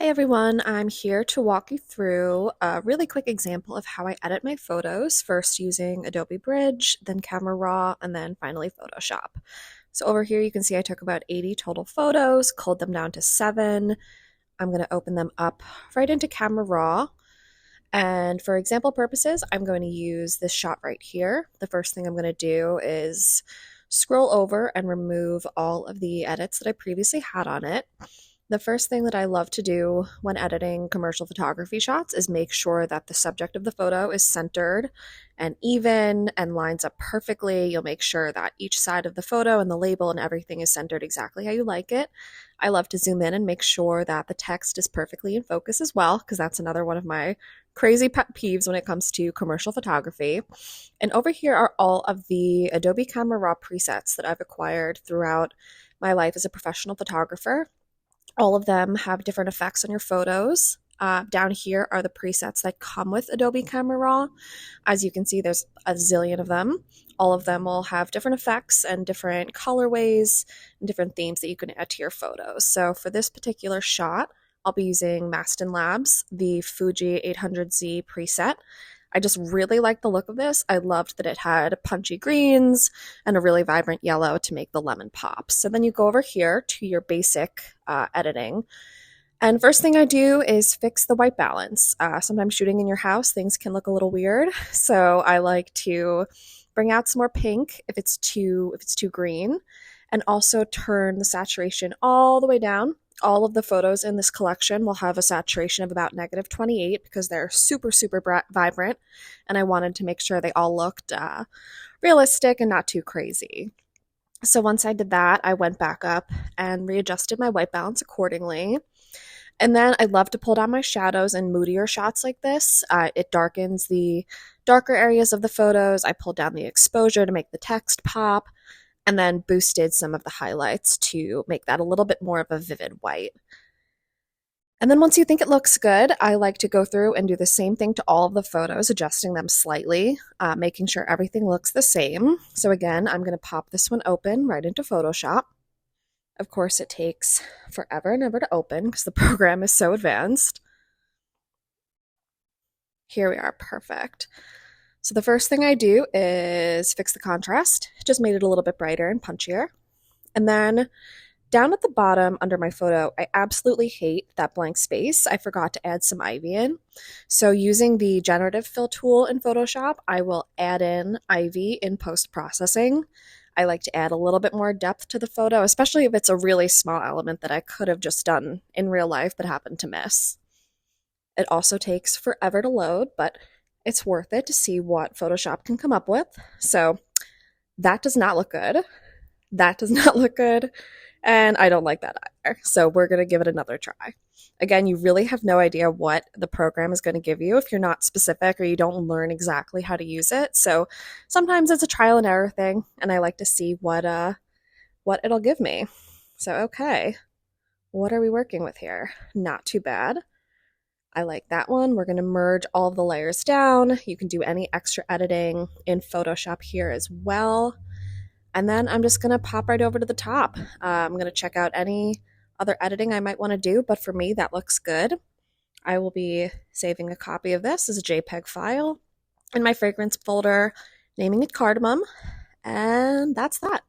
Hey everyone, I'm here to walk you through a really quick example of how I edit my photos, first using Adobe Bridge, then Camera Raw, and then finally Photoshop. So over here you can see I took about 80 total photos, culled them down to 7. I'm going to open them up right into Camera Raw. And for example purposes, I'm going to use this shot right here. The first thing I'm going to do is scroll over and remove all of the edits that I previously had on it. The first thing that I love to do when editing commercial photography shots is make sure that the subject of the photo is centered and even and lines up perfectly. You'll make sure that each side of the photo and the label and everything is centered exactly how you like it. I love to zoom in and make sure that the text is perfectly in focus as well, because that's another one of my crazy pet peeves when it comes to commercial photography. And over here are all of the Adobe Camera Raw presets that I've acquired throughout my life as a professional photographer. All of them have different effects on your photos. Down here are the presets that come with Adobe Camera Raw. As you can see, there's a zillion of them. All of them will have different effects and different colorways and different themes that you can add to your photos. So for this particular shot, I'll be using Mastin Labs, the Fuji 800Z preset. I just really like the look of this. I loved that it had punchy greens and a really vibrant yellow to make the lemon pop. So then you go over here to your basic editing. And first thing I do is fix the white balance. Sometimes shooting in your house, things can look a little weird. So I like to bring out some more pink if it's too green, and also turn the saturation all the way down. All of the photos in this collection will have a saturation of about -28 because they're super, super vibrant, and I wanted to make sure they all looked realistic and not too crazy. So once I did that, I went back up and readjusted my white balance accordingly. And then I love to pull down my shadows in moodier shots like this. It darkens the darker areas of the photos. I pulled down the exposure to make the text pop, and then boosted some of the highlights to make that a little bit more of a vivid white. And then once you think it looks good, I like to go through and do the same thing to all of the photos, adjusting them slightly, making sure everything looks the same. So again, I'm going to pop this one open right into Photoshop. Of course, it takes forever and ever to open because the program is so advanced. Here we are, perfect. So the first thing I do is fix the contrast. Just made it a little bit brighter and punchier. And then down at the bottom under my photo, I absolutely hate that blank space. I forgot to add some ivy in. So using the generative fill tool in Photoshop, I will add in ivy in post-processing. I like to add a little bit more depth to the photo, especially if it's a really small element that I could have just done in real life but happened to miss. It also takes forever to load, but it's worth it to see what Photoshop can come up with. So that does not look good. That does not look good. And I don't like that either. So we're going to give it another try. Again, you really have no idea what the program is going to give you if you're not specific or you don't learn exactly how to use it. So sometimes it's a trial and error thing, and I like to see what it'll give me. So okay, what are we working with here? Not too bad. I like that one. We're going to merge all of the layers down. You can do any extra editing in Photoshop here as well. And then I'm just going to pop right over to the top. I'm going to check out any other editing I might want to do, but for me, that looks good. I will be saving a copy of this as a JPEG file in my fragrance folder, naming it Cardamom, and that's that.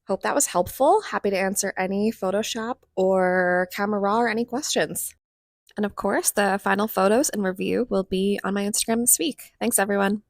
Hope that was helpful. Happy to answer any Photoshop or Camera Raw or any questions. And of course, the final photos and review will be on my Instagram this week. Thanks, everyone.